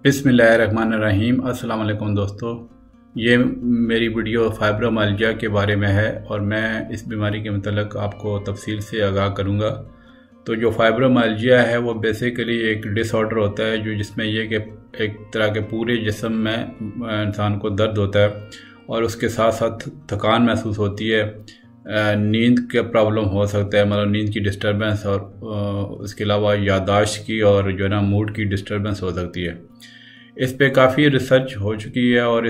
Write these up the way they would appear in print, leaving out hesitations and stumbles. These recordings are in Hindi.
बिस्मिल्लाहिर्रहमानिर्रहीम। अस्सलाम वालेकुम दोस्तों, ये मेरी वीडियो फाइब्रोमाइल्जिया के बारे में है और मैं इस बीमारी के मतलब आपको तफसील से आगाह करूँगा। तो जो फाइब्रोमाइल्जिया है वो बेसिकली एक डिसऑर्डर होता है जो जिसमें ये कि एक तरह के पूरे जिस्म में इंसान को दर्द होता है और उसके साथ साथ थकान महसूस होती है। नींद का प्रॉब्लम हो सकता है, मतलब नींद की डिस्टर्बेंस, और उसके अलावा याददाश्त की और जो है ना मूड की डिस्टर्बेंस हो सकती है। इस पे काफ़ी रिसर्च हो चुकी है और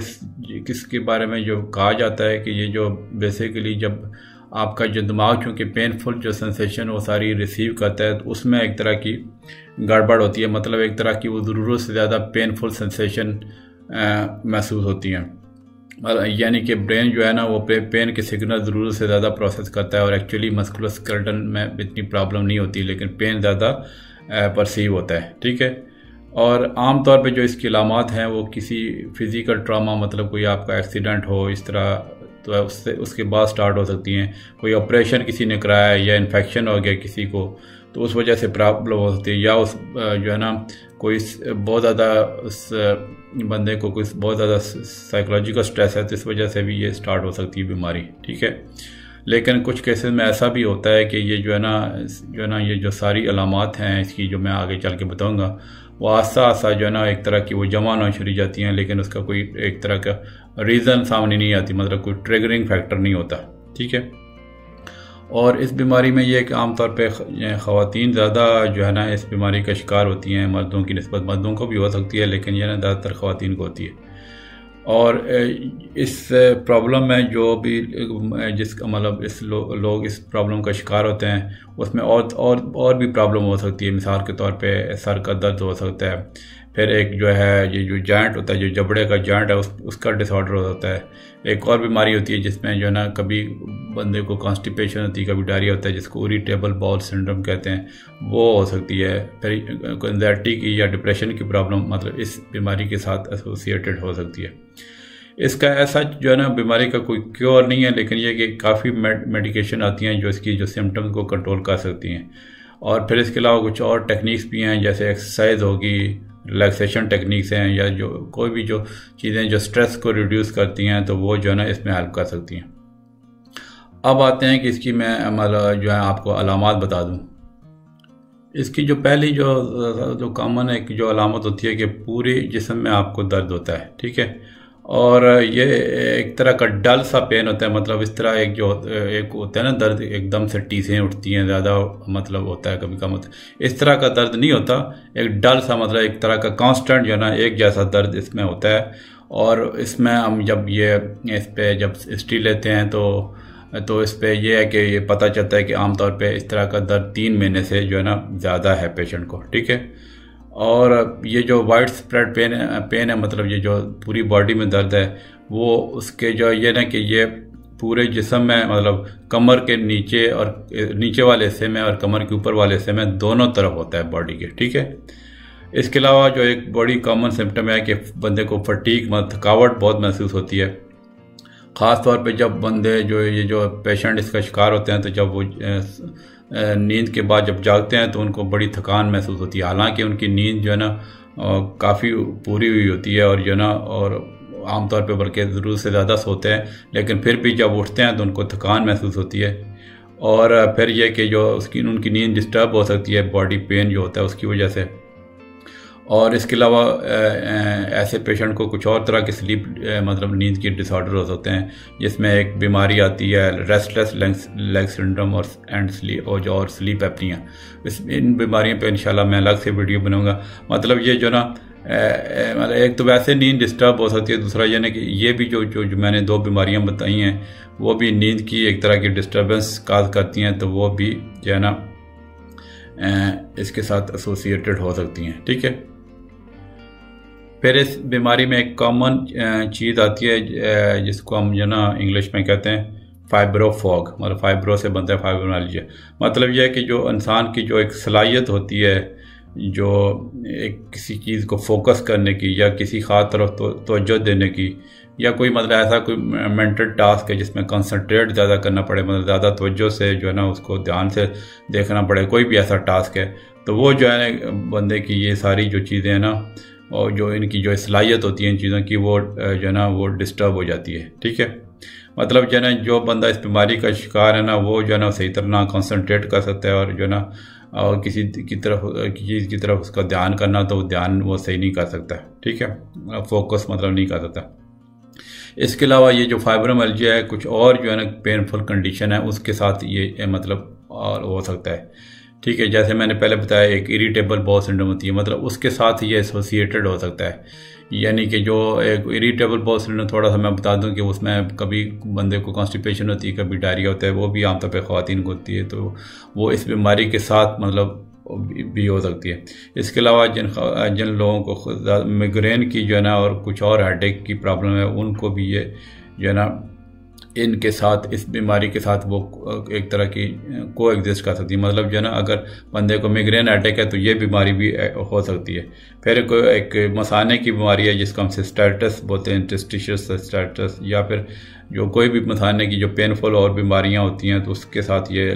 किसके बारे में जो कहा जाता है कि ये जो बेसिकली जब आपका जो दिमाग चूँकि पेनफुल जो सेंसेशन वो सारी रिसीव करता है तो उसमें एक तरह की गड़बड़ होती है, मतलब एक तरह की वो ज़रूरत से ज़्यादा पेनफुल सेंसेशन महसूस होती हैं। यानी कि ब्रेन जो है ना वो पेन के सिग्नल ज़रूरत से ज़्यादा प्रोसेस करता है और एक्चुअली मस्कुलोस्केलेटल में इतनी प्रॉब्लम नहीं होती, लेकिन पेन ज़्यादा परसीव होता है। ठीक है। और आम तौर पे जो इसकी अलामात हैं वो किसी फिज़िकल ट्रॉमा, मतलब कोई आपका एक्सीडेंट हो इस तरह, तो उसके बाद स्टार्ट हो सकती हैं। कोई ऑपरेशन किसी ने कराया है या इन्फेक्शन हो गया किसी को तो उस वजह से प्रॉब्लम हो सकती है, या उस जो है ना कोई बहुत ज़्यादा उस बंदे को कोई बहुत ज़्यादा साइकोलॉजिकल स्ट्रेस है तो इस वजह से भी ये स्टार्ट हो सकती है बीमारी। ठीक है। लेकिन कुछ केसेस में ऐसा भी होता है कि ये जो है ना ये जो सारी अलामात हैं इसकी, जो मैं आगे चल के बताऊँगा, वो आस्ता आस्ता जो है ना एक तरह की वो जमा होना शुरू जाती हैं, लेकिन उसका कोई एक तरह का रीज़न सामने नहीं आती, मतलब कोई ट्रिगरिंग फैक्टर नहीं होता। ठीक है। और इस बीमारी में ये कि आमतौर पे ख़वातीन ज़्यादा जो है ना इस बीमारी का शिकार होती हैं, मर्दों की निस्बत। मर्दों को भी हो सकती है लेकिन यह ना ज़्यादातर ख़वातीन को होती है। और इस प्रॉब्लम में जो भी मतलब लोग इस प्रॉब्लम का शिकार होते हैं उसमें और भी प्रॉब्लम हो सकती है। मिसाल के तौर पे सर का दर्द हो सकता है, फिर एक जो है ये जो जॉइंट होता है, जो जबड़े का जॉइंट है उसका डिसऑर्डर हो सकता है। एक और बीमारी होती है जिसमें जो है ना कभी बंदे को कॉन्स्टिपेशन होती है, कभी डायरिया होता है जिसको इरिटेबल बाउल सिंड्रोम कहते हैं, वो हो सकती है। फिर एंजाइटी की या डिप्रेशन की प्रॉब्लम मतलब इस बीमारी के साथ एसोसिएटेड हो सकती है। इसका ऐसा जो है ना बीमारी का कोई क्योर नहीं है, लेकिन ये कि काफ़ी मेडिकेशन आती हैं जो इसकी जो सिम्टम्स को कंट्रोल कर सकती हैं। और फिर इसके अलावा कुछ और टेक्निक्स भी हैं, जैसे एक्सरसाइज होगी, रिलैक्सेशन टेक्निक्स हैं, या जो कोई भी जो चीज़ें जो स्ट्रेस को रिड्यूस करती हैं तो वो जो है ना इसमें हेल्प कर सकती हैं। अब आते हैं कि इसकी मैं मतलब जो है आपको अलामात बता दूं। इसकी जो पहली जो कॉमन एक जो अलामत होती है कि पूरे जिस्म में आपको दर्द होता है। ठीक है। और ये एक तरह का डल सा पेन होता है, मतलब इस तरह एक होता है ना दर्द, एकदम से टीसें उठती हैं ज़्यादा, मतलब होता है कभी कम होता है। इस तरह का दर्द नहीं होता, एक डल सा, मतलब एक तरह का कांस्टेंट जो है ना एक जैसा दर्द इसमें होता है। और इसमें हम जब इस पे जब हिस्ट्री लेते हैं तो इस पे ये है कि ये पता चलता है कि आमतौर पे इस तरह का दर्द 3 महीने से जो है ना ज़्यादा है पेशेंट को। ठीक है। और ये जो वाइड स्प्रेड पेन है, मतलब ये जो पूरी बॉडी में दर्द है, वो उसके जो ये ना कि ये पूरे जिस्म में, मतलब कमर के नीचे और नीचे वाले हिस्से में और कमर के ऊपर वाले हिस्से में दोनों तरफ होता है बॉडी के। ठीक है। इसके अलावा जो एक बड़ी कॉमन सिम्टम है कि बंदे को फटीग, थकावट बहुत महसूस होती है। ख़ास तौर पे जब बंदे ये जो पेशेंट इसका शिकार होते हैं तो जब वो नींद के बाद जब जागते हैं तो उनको बड़ी थकान महसूस होती है, हालांकि उनकी नींद जो है ना काफ़ी पूरी हुई होती है और जो है ना और आमतौर पे बल्कि ज़रूरत से ज़्यादा सोते हैं, लेकिन फिर भी जब उठते हैं तो उनको थकान महसूस होती है। और फिर यह कि जो उनकी नींद डिस्टर्ब हो सकती है बॉडी पेन जो होता है उसकी वजह से। और इसके अलावा ऐसे पेशेंट को कुछ और तरह के स्लीप मतलब नींद के डिसऑर्डर हो सकते हैं, जिसमें एक बीमारी आती है रेस्टलेस लेग सिंड्रोम और स्लीप एपनिया। इन बीमारियों पे इंशाल्लाह मैं अलग से वीडियो बनाऊंगा। मतलब ये जो ना मतलब एक तो वैसे नींद डिस्टर्ब हो सकती है, दूसरा ये ना कि ये भी जो मैंने 2 बीमारियां बताई हैं वो भी नींद की एक तरह की डिस्टर्बेंस काज करती हैं, तो वो भी जो है ना इसके साथ एसोसिएटेड हो सकती हैं। ठीक है। फिर इस बीमारी में एक कॉमन चीज़ आती है जिसको हम जो ना इंग्लिश में कहते हैं फाइब्रोफॉग, मतलब फाइब्रो से बनता है फाइब्रोमाइल्जिया। मतलब यह है कि जो इंसान की जो एक सलाहियत होती है जो एक किसी चीज़ को फोकस करने की या किसी खास तरफ तवज्जो देने की, या कोई मतलब ऐसा कोई मेंटल टास्क है जिसमें कंसंट्रेट ज़्यादा करना पड़े, मतलब ज़्यादा तवज्जो से जो है ना उसको ध्यान से देखना पड़े, कोई भी ऐसा टास्क है, तो वो जो है ना बंदे की ये सारी जो चीज़ें हैं ना और जो इनकी जो सलाहियत होती है इन चीज़ों की वो जो है ना वो डिस्टर्ब हो जाती है। ठीक है, मतलब जो है ना जो बंदा इस बीमारी का शिकार है ना वो जो है ना सही तरह ना कंसंट्रेट कर सकता है, और जो है ना और किसी चीज़ की तरफ उसका ध्यान करना तो ध्यान वो सही नहीं कर सकता। ठीक है, फोकस मतलब नहीं कर सकता। इसके अलावा ये जो फाइब्रोमाइल्जिया है कुछ और जो है ना पेनफुल कंडीशन है उसके साथ ये मतलब और हो सकता है। ठीक है, जैसे मैंने पहले बताया एक इरिटेबल बाउल सिंड्रोम होती है, मतलब उसके साथ ये एसोसिएटेड हो सकता है। यानी कि जो एक इरिटेबल बाउल सिंड्रोम, थोड़ा सा मैं बता दूं कि उसमें कभी बंदे को कॉन्स्टिपेशन होती है, कभी डायरिया होता है, वो भी आमतौर पर ख़वातीन को होती है, तो वो इस बीमारी के साथ मतलब भी हो सकती है। इसके अलावा जिन लोगों को माइग्रेन की जो है ना और कुछ और हेडेक की प्रॉब्लम है उनको भी ये जो है ना इनके साथ इस बीमारी के साथ वो एक तरह की को एग्जिस्ट कर सकती है। मतलब जो है ना अगर बंदे को माइग्रेन अटैक है तो ये बीमारी भी हो सकती है। फिर एक मसाने की बीमारी है जिसको हम सिस्टाइटिस बोलते हैं, इंटरस्टिशियस सिस्टाइटिस, या फिर जो कोई भी मसाने की जो पेनफुल और बीमारियां होती हैं तो उसके साथ ये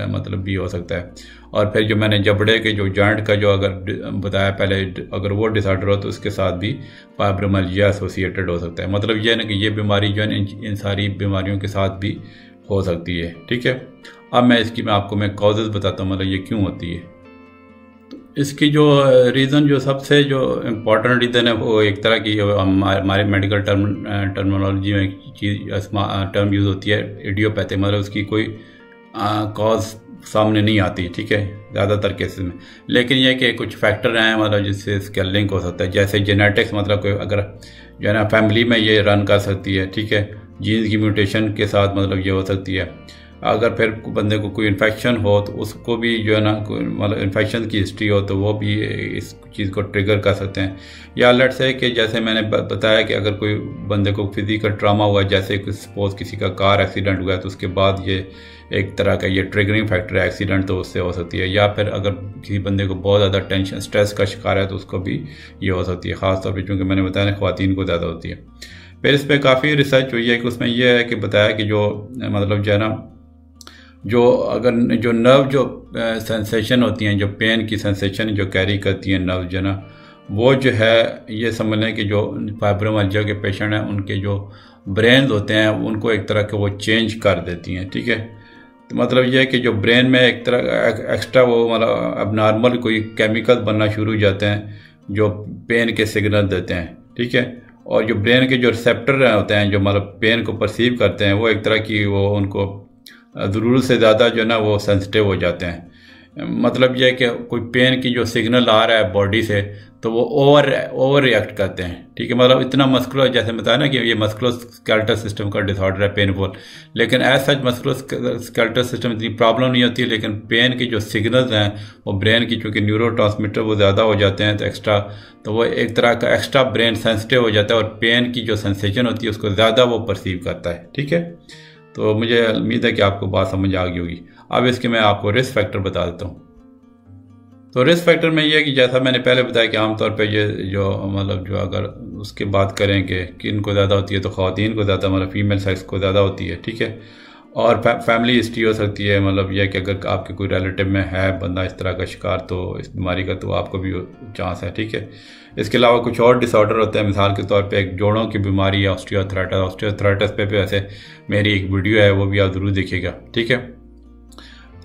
मतलब भी हो सकता है। और फिर जो मैंने जबड़े के जो जॉइंट का जो अगर बताया पहले, अगर वो डिसऑर्डर हो तो उसके साथ भी फाइब्रोमाइल्जिया एसोसिएटेड हो सकता है। मतलब ये है ना कि ये बीमारी जो है इन सारी बीमारियों के साथ भी हो सकती है। ठीक है, अब मैं आपको कॉजेज़ बताता हूँ, मतलब ये क्यों होती है। तो इसकी जो रीज़न जो सबसे जो इम्पोर्टेंट रीज़न है वो एक तरह की हमारे मेडिकल टर्मिनोलॉजी में टर्म यूज़ होती है इडियोपैथी, मतलब उसकी कोई कॉज सामने नहीं आती। ठीक है, ज़्यादातर केसेस में, लेकिन यह कि कुछ फैक्टर हैं मतलब जिससे इसका लिंक हो सकता है, जैसे जेनेटिक्स, मतलब कोई अगर जो है ना फैमिली में ये रन कर सकती है। ठीक है, जीन्स की म्यूटेशन के साथ मतलब ये हो सकती है। अगर फिर बंदे को कोई इन्फेक्शन हो तो उसको भी जो है ना मतलब इन्फेक्शन की हिस्ट्री हो तो वो भी इस चीज़ को ट्रिगर कर सकते हैं। या लेट्स से कि जैसे मैंने बताया कि अगर कोई बंदे को फिजिकल ट्रामा हुआ, जैसे सपोज किसी का कार एक्सीडेंट हुआ है तो उसके बाद ये एक तरह का ये ट्रिगरिंग फैक्टर है एक्सीडेंट, तो उससे हो सकती है। या फिर अगर किसी बंदे को बहुत ज़्यादा टेंशन स्ट्रेस का शिकार है तो उसको भी ये हो सकती है, ख़ासतौर पर चूँकि मैंने बताया ना ख़वातीन को ज़्यादा होती है। फिर इस पर काफ़ी रिसर्च हुई है कि उसमें यह है कि बताया कि जो मतलब जो है ना जो अगर जो नर्व जो सेंसेशन होती हैं, जो पेन की सेंसेशन जो कैरी करती हैं नर्व जो ना, वो जो है ये समझ लें कि जो फाइब्रोमाइल्जिया के पेशेंट हैं उनके जो ब्रेन होते हैं उनको एक तरह के वो चेंज कर देती हैं। ठीक है, तो मतलब ये है कि जो ब्रेन में एक तरह एक्स्ट्रा वो मतलब अब नॉर्मल कोई केमिकल बनना शुरू हो जाते हैं जो पेन के सिग्नल देते हैं। ठीक है, और जो ब्रेन के जो रिसेप्टर होते हैं जो मतलब पेन को परसीव करते हैं वो एक तरह की वो उनको ज़रूरत से ज़्यादा जो है ना वो सेंसिटिव हो जाते हैं। मतलब यह है कि कोई पेन की जो सिग्नल आ रहा है बॉडी से तो वो ओवर रिएक्ट करते हैं। ठीक है, मतलब इतना मस्कुलर, जैसे बताया ना कि ये मस्कुलर स्केलेटल सिस्टम का डिसऑर्डर है पेनफुल, लेकिन as such muscular skeletal system इतनी प्रॉब्लम नहीं होती है, लेकिन पेन की जो सिग्नल्स हैं वो ब्रेन की चूँकि न्यूरोट्रांसमीटर वो ज़्यादा हो जाते हैं तो एक्स्ट्रा, तो वो एक तरह का एक्स्ट्रा ब्रेन सेंसिटिव हो जाता है और पेन की जो सेंसेशन होती है उसको ज़्यादा वो परसीव करता है। ठीक है, तो मुझे उम्मीद है कि आपको बात समझ आ गई होगी। अब इसके मैं आपको रिस्क फैक्टर बता देता हूँ। तो रिस्क फैक्टर में ये है कि जैसा मैंने पहले बताया कि आमतौर पे ये जो मतलब जो अगर उसकी बात करें कि किन को ज़्यादा होती है तो ख़वातीन को ज़्यादा, मतलब फीमेल सेक्स को ज़्यादा होती है। ठीक है, और फैमिली हिस्ट्री हो सकती है, मतलब यह कि अगर आपके कोई रिलेटिव में है बंदा इस तरह का शिकार तो इस बीमारी का, तो आपको भी चांस है। ठीक है, इसके अलावा कुछ और डिसऑर्डर होते हैं, मिसाल के तौर पे एक जोड़ों की बीमारी है ऑस्टियोआर्थराइटिस पे वैसे मेरी एक वीडियो है वो भी आप ज़रूर देखिएगा। ठीक है,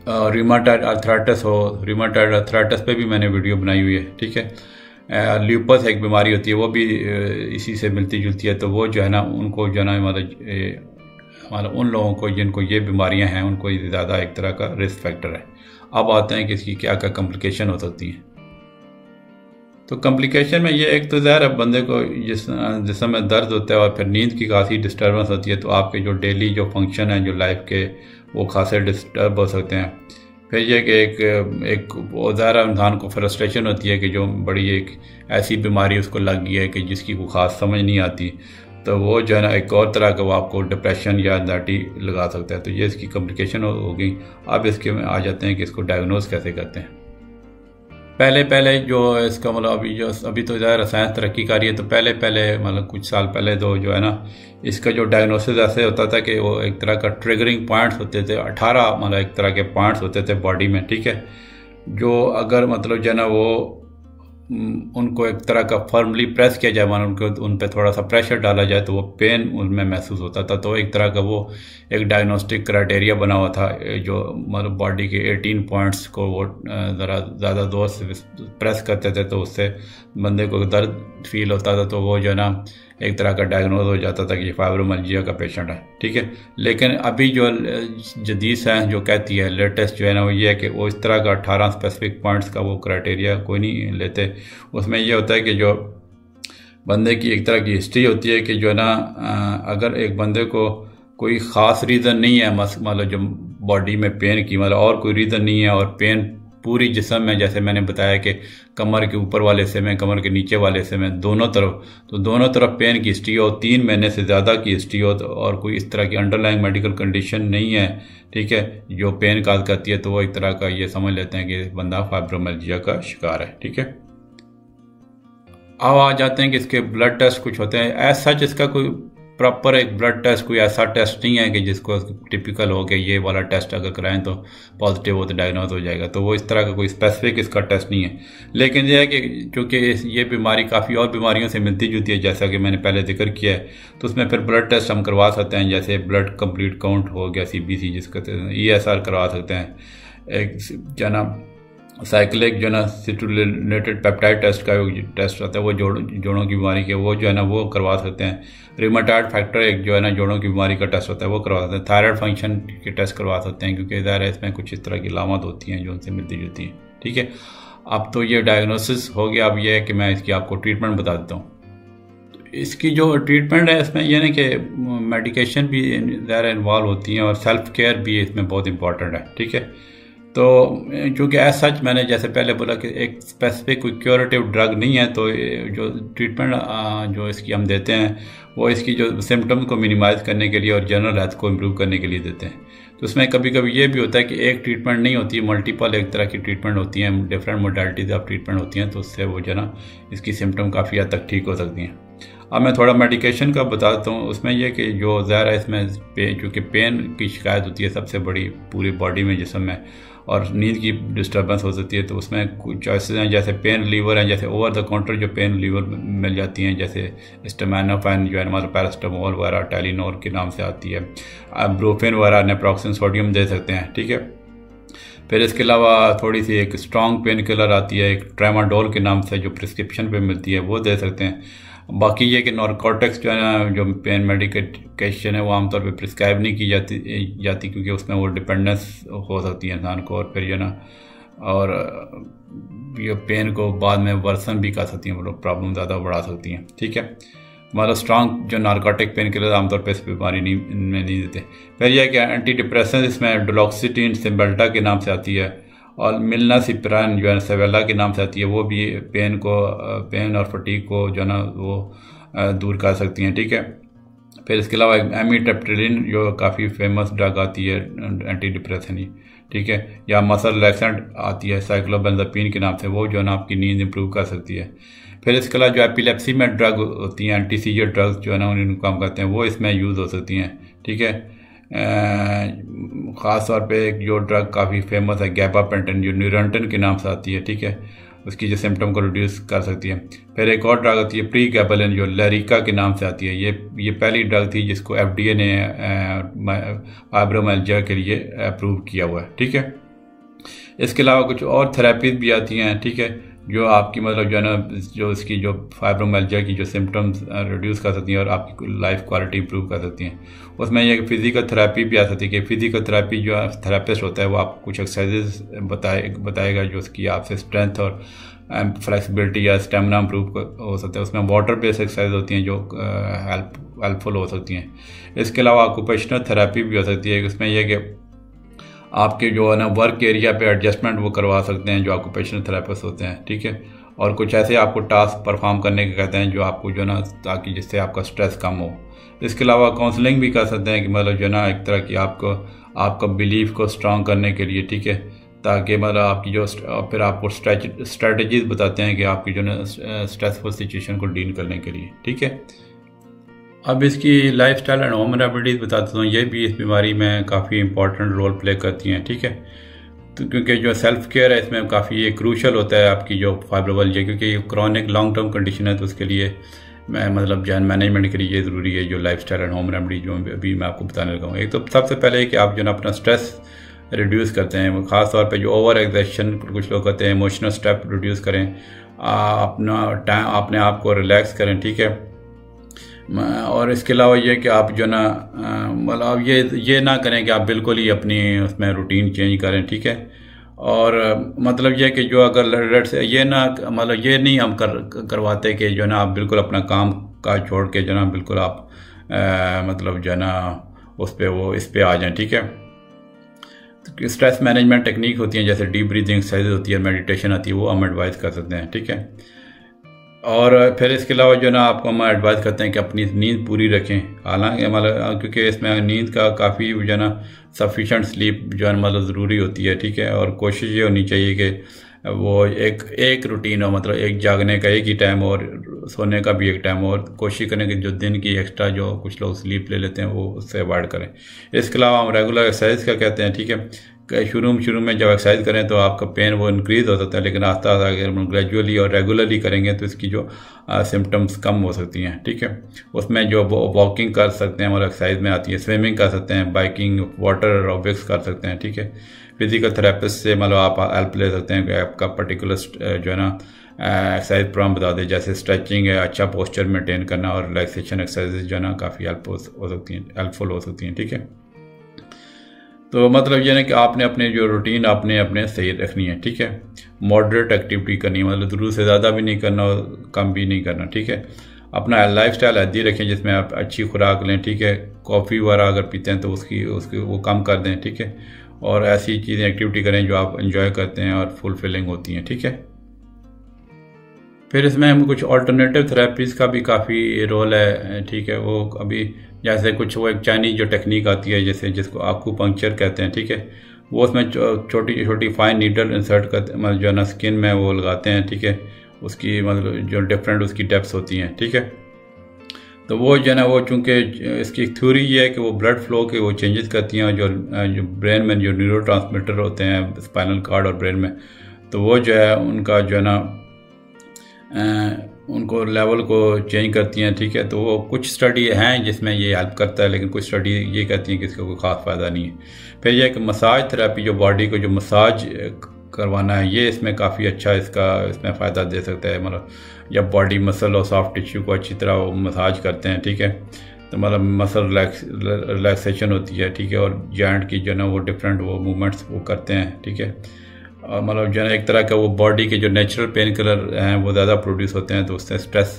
रूमेटॉइड आर्थराइटिस हो, रूमेटॉइड आर्थराइटिस पे भी मैंने वीडियो बनाई हुई है। ठीक है, ल्यूपस एक बीमारी होती है वो भी इसी से मिलती जुलती है, तो वो जो है ना उनको जो है ना मतलब उन लोगों को जिनको ये बीमारियां हैं उनको ज़्यादा एक तरह का रिस्क फैक्टर है। अब आते हैं कि इसकी क्या क्या कॉम्प्लिकेशन हो सकती हैं। तो कॉम्प्लिकेशन में ये एक तो ज़ाहिर है बंदे को जिस्म में दर्द होता है और फिर नींद की काफ़ी डिस्टर्बेंस होती है, तो आपके जो डेली जो फंक्शन हैं जो लाइफ के वो खासे डिस्टर्ब हो सकते हैं। फिर ये कि एक ज़ाहिर इंसान को फ्रस्ट्रेशन होती है कि जो बड़ी एक ऐसी बीमारी उसको लग गई है कि जिसकी कोई ख़ास समझ नहीं आती, तो वो जो है ना एक और तरह का वो आपको डिप्रेशन या एंजाइटी लगा सकता है। तो ये इसकी कॉम्प्लिकेशन हो गई। अब इसके में आ जाते हैं कि इसको डायग्नोज कैसे करते हैं। पहले जो इसका मतलब अभी तो ज़्यादा साइंस तरक्की कर रही है, तो पहले मतलब कुछ साल पहले तो जो है ना इसका जो डायग्नोसिस ऐसे होता था कि वो एक तरह का ट्रिगरिंग पॉइंट्स होते थे, 18 मतलब एक तरह के पॉइंट्स होते थे बॉडी में। ठीक है, जो अगर मतलब जो है ना वो उनको एक तरह का फर्मली प्रेस किया जाए, मानो उनको उन पर थोड़ा सा प्रेशर डाला जाए तो वो पेन उनमें महसूस होता था। तो एक तरह का वो एक डायग्नोस्टिक क्राइटेरिया बना हुआ था, जो मतलब बॉडी के 18 पॉइंट्स को वो ज़रा ज़्यादा जोर से प्रेस करते थे तो उससे बंदे को दर्द फील होता था, तो वो जो है ना एक तरह का डायग्नोज हो जाता था कि फाइब्रोमाइल्जिया का पेशेंट है, ठीक है। लेकिन अभी जो जदीद साइंस जो कहती है, लेटेस्ट जो है ना, वो ये है कि वो इस तरह का 18 स्पेसिफिक पॉइंट्स का वो क्राइटेरिया कोई नहीं लेते। उसमें ये होता है कि जो बंदे की एक तरह की हिस्ट्री होती है कि जो है ना अगर एक बंदे को कोई ख़ास रीज़न नहीं है, मतलब जो बॉडी में पेन की मतलब और कोई रीज़न नहीं है, और पेन पूरी जिस्म में, जैसे मैंने बताया कि कमर के ऊपर वाले हिस्से में, कमर के नीचे वाले हिस्से में, दोनों तरफ, तो दोनों तरफ पेन की हिस्ट्री हो, 3 महीने से ज़्यादा की हिस्ट्री हो, और कोई इस तरह की अंडरलाइंग मेडिकल कंडीशन नहीं है, ठीक है, जो पेन काज करती है, तो वो एक तरह का ये समझ लेते हैं कि बंदा फाइब्रोमाइल्जिया का शिकार है, ठीक है। अब आ जाते हैं कि इसके ब्लड टेस्ट कुछ होते हैं। एज सच इसका कोई प्रॉपर एक ब्लड टेस्ट कोई ऐसा टेस्ट नहीं है कि जिसको टिपिकल हो कि ये वाला टेस्ट अगर कराएं तो पॉजिटिव हो तो डायग्नोज हो जाएगा, तो वो इस तरह का कोई स्पेसिफिक इसका टेस्ट नहीं है। लेकिन यह है कि चूँकि ये बीमारी काफ़ी और बीमारियों से मिलती जुलती है, जैसा कि मैंने पहले जिक्र किया है, तो उसमें फिर ब्लड टेस्ट हम करवा सकते हैं, जैसे ब्लड कंप्लीट काउंट हो गया, CBC जिसको ESR करवा सकते हैं, एक जो ना साइक्लिक जो ना सिट्रुलिनेटेड पेप्टाइड टेस्ट का टेस्ट होता है, वो जोड़ों की बीमारी के, वो जो है ना वो करवा सकते हैं। रिमेटॉइड फैक्टर एक जो है ना जोड़ों की बीमारी का टेस्ट होता है, वो करवा सकते हैं। थायराइड फंक्शन के टेस्ट करवा सकते हैं, क्योंकि ज़ाहिर है इसमें कुछ इस तरह की अलामत होती हैं जो उनसे मिलती जुलती हैं, ठीक है। अब तो ये डायग्नोसिस हो गया, अब ये है कि मैं इसकी आपको ट्रीटमेंट बता देता हूँ। इसकी जो ट्रीटमेंट है इसमें यह नहीं कि मेडिकेशन भी ज़्यादा इन्वॉल्व होती हैं, और सेल्फ केयर भी इसमें बहुत इंपॉर्टेंट है, ठीक है। तो चूँकि एज सच मैंने जैसे पहले बोला कि एक स्पेसिफिक कोई क्योरेटिव ड्रग नहीं है, तो जो ट्रीटमेंट जो इसकी हम देते हैं वो इसकी जो सिम्टम्स को मिनिमाइज़ करने के लिए और जनरल हेल्थ को इम्प्रूव करने के लिए देते हैं। तो उसमें कभी कभी ये भी होता है कि एक ट्रीटमेंट नहीं होती है, मल्टीपल एक तरह की ट्रीटमेंट होती हैं, डिफरेंट मोडालिटीज ऑफ ट्रीटमेंट होती हैं, तो उससे वो जो ना इसकी सिम्टम काफ़ी हद तक ठीक हो सकती हैं। अब मैं थोड़ा मेडिकेशन का बता देता हूँ। उसमें यह कि जो ज़्यादा इसमें चूँकि पेन की शिकायत होती है सबसे बड़ी पूरी बॉडी में, जिस्म में, और नींद की डिस्टर्बेंस हो सकती है, तो उसमें कुछ चॉइसेस हैं, जैसे पेन रिलीवर हैं, जैसे ओवर द काउंटर जो पेन रिलीवर मिल जाती हैं, जैसे एस्टामिनोफेन जो है हमारा पैरास्टामोल वगैरह, टेलिनोर के नाम से आती है, ब्रोफेन वगैरह, नेप्रोक्सन सोडियम दे सकते हैं, ठीक है। फिर इसके अलावा थोड़ी सी एक स्ट्रॉन्ग पेन किलर आती है, एक ट्रेमाडोल के नाम से, जो प्रिस्क्रिप्शन पे मिलती है, वो दे सकते हैं। बाकी ये कि नॉर्कोटिक्स जो है ना, जो पेन मेडिकेशन है, वो आमतौर पे प्रिस्क्राइब नहीं की जाती क्योंकि उसमें वो डिपेंडेंस हो सकती है इंसान को, और फिर जो ना और ये पेन को बाद में वर्सन भी कर सकती हैं, मतलब प्रॉब्लम ज़्यादा बढ़ा सकती हैं, ठीक है। मतलब स्ट्रॉन्ग जो नार्कोटिक पेन किलर आमतौर पर इस बीमारी नहीं देते। फिर यह कि एंटी डिप्रेशन इसमें डुलोक्सिटिन सिम्बेल्टा के नाम से आती है, और मिलनासिप्रान जो है सेवेला के नाम से आती है, वो भी पेन और फटीग को जो है ना वो दूर कर सकती हैं, ठीक है। फिर इसके अलावा एमिट्रिप्टिलिन जो काफ़ी फेमस ड्रग आती है एंटी डिप्रेशन ही, ठीक है, या मसल रिलैक्सेंट आती है साइक्लोबेंजापीन के नाम से, वो जो है ना आपकी नींद इंप्रूव कर सकती है। फिर इसके अलावा जो एपिलेप्सी में ड्रग होती हैं, एंटी सीजर ड्रग्स जो है ना उन्हें काम करते हैं, वो इसमें यूज़ हो सकती हैं, ठीक है। ख़ास तौर पे एक जो ड्रग काफ़ी फेमस है गैबापेंटिन, जो न्यूरंटन के नाम से आती है, ठीक है, उसकी जो सिम्टम को रिड्यूस कर सकती है। फिर एक और ड्रग आती है प्रीगैबलिन, जो लैरिका के नाम से आती है, ये पहली ड्रग थी जिसको FDA ने फाइब्रोमाइल्जिया के लिए अप्रूव किया हुआ है, ठीक है। इसके अलावा कुछ और थेरेपीज भी आती हैं, ठीक है, जो आपकी मतलब जो है ना जो इसकी जो फाइब्रोमाइल्जिया की जो सिम्टम्स रिड्यूस कर सकती हैं और आपकी लाइफ क्वालिटी इंप्रूव कर सकती हैं। उसमें यह फिजिकल थेरेपी भी आ सकती है कि फिजिकल थेरेपी जो थेरेपिस्ट होता है वो आपको कुछ एक्सरसाइजेस बताएगा जो उसकी आपसे स्ट्रेंथ और फ्लेक्सिबिलिटी या स्टेमिना इंप्रूव हो सकता है। उसमें वाटर बेस्ड एक्सरसाइज होती हैं जो हेल्पफुल हो सकती हैं। इसके अलावा ऑक्यूपेशनल थेरेपी भी हो सकती है, उसमें यह कि आपके जो है ना वर्क एरिया पे एडजस्टमेंट वो करवा सकते हैं जो ऑक्यूपेशनल थेरेपिस्ट होते हैं, ठीक है। और कुछ ऐसे आपको टास्क परफॉर्म करने के कहते हैं जो आपको जो ना ताकि जिससे आपका स्ट्रेस कम हो। इसके अलावा काउंसलिंग भी कर सकते हैं कि मतलब जो ना एक तरह की आपका बिलीफ को स्ट्रॉन्ग करने के लिए, ठीक है, ताकि मतलब आपकी जो फिर आपको स्ट्रेटजीज बताते हैं कि आपकी जो ना स्ट्रेसफुल सिचुएशन को डील करने के लिए, ठीक है। अब इसकी लाइफस्टाइल एंड होम रेमेडीज़ बताता हूँ, ये भी इस बीमारी में काफ़ी इंपॉर्टेंट रोल प्ले करती हैं, ठीक है। तो क्योंकि जो सेल्फ केयर है इसमें काफ़ी ये क्रूशल होता है आपकी जो फाइब्रोमाइल्जिया, क्योंकि ये क्रॉनिक लॉन्ग टर्म कंडीशन है, तो उसके लिए मैं मतलब जहन मैनेजमेंट के लिए ज़रूरी है जो लाइफस्टाइल एंड होम रेमेडी जो अभी मैं आपको बताने लगा हूँ। एक तो सबसे पहले कि आप जो ना अपना स्ट्रेस रिड्यूस करते हैं, ख़ास तौर पे जो ओवर एक्सर्शन कुछ लोग कहते हैं, इमोशनल स्टेप रिड्यूस करें, अपना टाइम अपने आप को रिलैक्स करें, ठीक है। और इसके अलावा ये कि आप जो ना मतलब ये ना करें कि आप बिल्कुल ही अपनी उसमें रूटीन चेंज करें, ठीक है। और मतलब ये कि जो अगर से ये ना मतलब ये नहीं हम करवाते कि जो ना आप बिल्कुल अपना काम का छोड़ के जो ना बिल्कुल आप मतलब जो ना इस पे आ जाएं, ठीक है। तो स्ट्रेस मैनेजमेंट टेक्निक होती हैं, जैसे डीप ब्रीदिंग एक्सरसाइज होती है, मेडिटेशन आती है, वो हम एडवाइस कर सकते हैं, ठीक है। और फिर इसके अलावा जो ना आपको हम एडवाइस करते हैं कि अपनी नींद पूरी रखें, हालांकि मतलब क्योंकि इसमें नींद का काफ़ी जो ना सफिशेंट स्लीप जो है मतलब ज़रूरी होती है, ठीक है। और कोशिश ये होनी चाहिए कि वो एक रूटीन हो, मतलब एक जागने का एक ही टाइम और सोने का भी एक टाइम, और कोशिश करें कि जो दिन की एक्स्ट्रा जो कुछ लोग स्लीप ले लेते हैं वो उससे अवॉइड करें। इसके अलावा हम रेगुलर एक्सरसाइज का कहते हैं, ठीक है। शुरू में जब एक्सरसाइज करें तो आपका पेन वो इंक्रीज़ हो सकता है, लेकिन आस्ता आस्ता अगर हम ग्रेजुअली और रेगुलरली करेंगे तो इसकी जो सिम्टम्स कम हो सकती हैं, ठीक है। उसमें जो वॉकिंग कर सकते हैं मतलब एक्सरसाइज में आती है, स्विमिंग कर सकते हैं, बाइकिंग, वाटर एरोबिक्स कर सकते हैं, ठीक है। फिजिकल थेरेपिस्ट से मतलब आप हेल्प ले सकते हैं कि आपका पर्टिकुलर जो है ना एक्सरसाइज प्रोग्राम बता दें, जैसे स्ट्रेचिंग है, अच्छा पोस्चर मेंटेन करना और रिलैक्सेशन एक्सरसाइज जो है ना काफ़ी हेल्पफुल हो सकती हैं, ठीक है। तो मतलब ये है कि आपने अपने जो रूटीन आपने सही रखनी है, ठीक है। मॉडरेट एक्टिविटी करनी है, मतलब ज़रूरत से ज़्यादा भी नहीं करना और कम भी नहीं करना, ठीक है। अपना लाइफस्टाइल हेल्दी रखें जिसमें आप अच्छी खुराक लें, ठीक है। कॉफ़ी वगैरह अगर पीते हैं तो उसकी वो कम कर दें, ठीक है। और ऐसी चीज़ें एक्टिविटी करें जो आप इंजॉय करते हैं और फुलफिलिंग होती हैं, ठीक है। फिर इसमें हम कुछ ऑल्टरनेटिव थेरेपीज़ का भी काफ़ी रोल है, ठीक है। वो अभी जैसे कुछ वो एक चाइनीज़ जो टेक्निक आती है जैसे जिसको आक्यूपंक्चर कहते हैं, ठीक है। वो उसमें छोटी छोटी फाइन नीडल इंसर्ट करते मतलब जो है ना स्किन में वो लगाते हैं, ठीक है। उसकी मतलब जो डिफरेंट उसकी डेप्थ्स होती हैं, ठीक है। तो वो जो है ना वो चूँकि इसकी थ्योरी ये है कि वो ब्लड फ्लो के वो चेंजेस करती हैं, जो ब्रेन में जो न्यूरोट्रांसमीटर होते हैं स्पाइनल कार्ड और ब्रेन में, तो वो जो है उनका जो है ना उनको लेवल को चेंज करती हैं, ठीक है। तो वो कुछ स्टडी हैं जिसमें ये हेल्प करता है, लेकिन कुछ स्टडी ये कहती हैं कि इसका कोई ख़ास फ़ायदा नहीं है। फिर यह कि मसाज थेरेपी, जो बॉडी को जो मसाज करवाना है, ये इसमें काफ़ी अच्छा इसमें फ़ायदा दे सकता है। मतलब जब बॉडी मसल और सॉफ्ट टिश्यू को अच्छी तरह वो मसाज करते हैं, ठीक है, तो मतलब मसल रिलैक्सेशन होती है, ठीक है। और जॉइंट की जो ना वो डिफरेंट वो मूवमेंट्स वो करते हैं, ठीक है। और मतलब जो है एक तरह का वो बॉडी के जो नेचुरल पेन किलर हैं वो ज़्यादा प्रोड्यूस होते हैं, तो उससे स्ट्रेस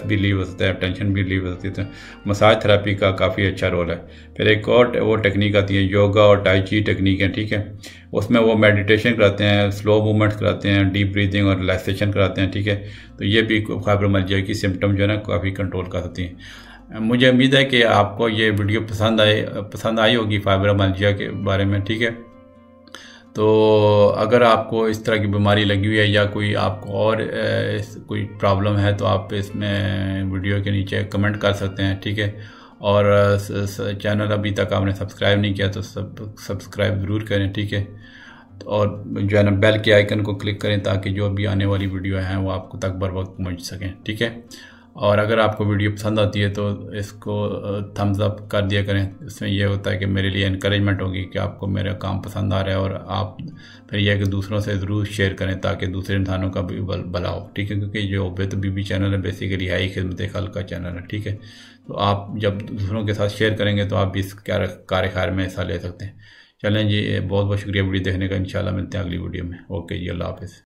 भी लीव हो सकता है, टेंशन भी लीव हो सकती है। तो मसाज थेरेपी का काफ़ी अच्छा रोल है। फिर एक और वो टेक्निक आती है योगा और टाई ची टेक्निक है, ठीक है। उसमें वो मेडिटेशन कराते हैं, स्लो मूवमेंट्स कराते हैं, डीप ब्रीदिंग और रिलैक्सेशन कराते हैं, ठीक है। तो ये भी फाइब्रोमाइल्जिया की सिम्टम जो है ना काफ़ी कंट्रोल कर सकती हैं। मुझे उम्मीद है कि आपको ये वीडियो पसंद आई होगी फाइब्रोमाइल्जिया के बारे में, ठीक है। तो अगर आपको इस तरह की बीमारी लगी हुई है या कोई आपको और कोई प्रॉब्लम है तो आप इसमें वीडियो के नीचे कमेंट कर सकते हैं, ठीक है। और चैनल अभी तक आपने सब्सक्राइब नहीं किया तो सब्सक्राइब ज़रूर करें, ठीक है। और जो है ना बेल के आइकन को क्लिक करें ताकि जो भी आने वाली वीडियो हैं वो आपको तक बर वक्त पहुँच सकें, ठीक है। और अगर आपको वीडियो पसंद आती है तो इसको थम्स अप कर दिया करें। इसमें यह होता है कि मेरे लिए इनकरेजमेंट होगी कि आपको मेरा काम पसंद आ रहा है, और आप फिर यह कि दूसरों से ज़रूर शेयर करें ताकि दूसरे इंसानों का भी भला हो, ठीक है। क्योंकि जो बेत बीबी चैनल है बेसिकली है ही खिदमत खल्क का चैनल है, ठीक है। तो आप जब दूसरों के साथ शेयर करेंगे तो आप भी इस कार्यक्रम में हिस्सा ले सकते हैं। चलें जी, बहुत बहुत शुक्रिया वीडियो देखने का। इंशाल्लाह मिलते हैं अगली वीडियो में। ओके जी, अल्लाह हाफ़िज़।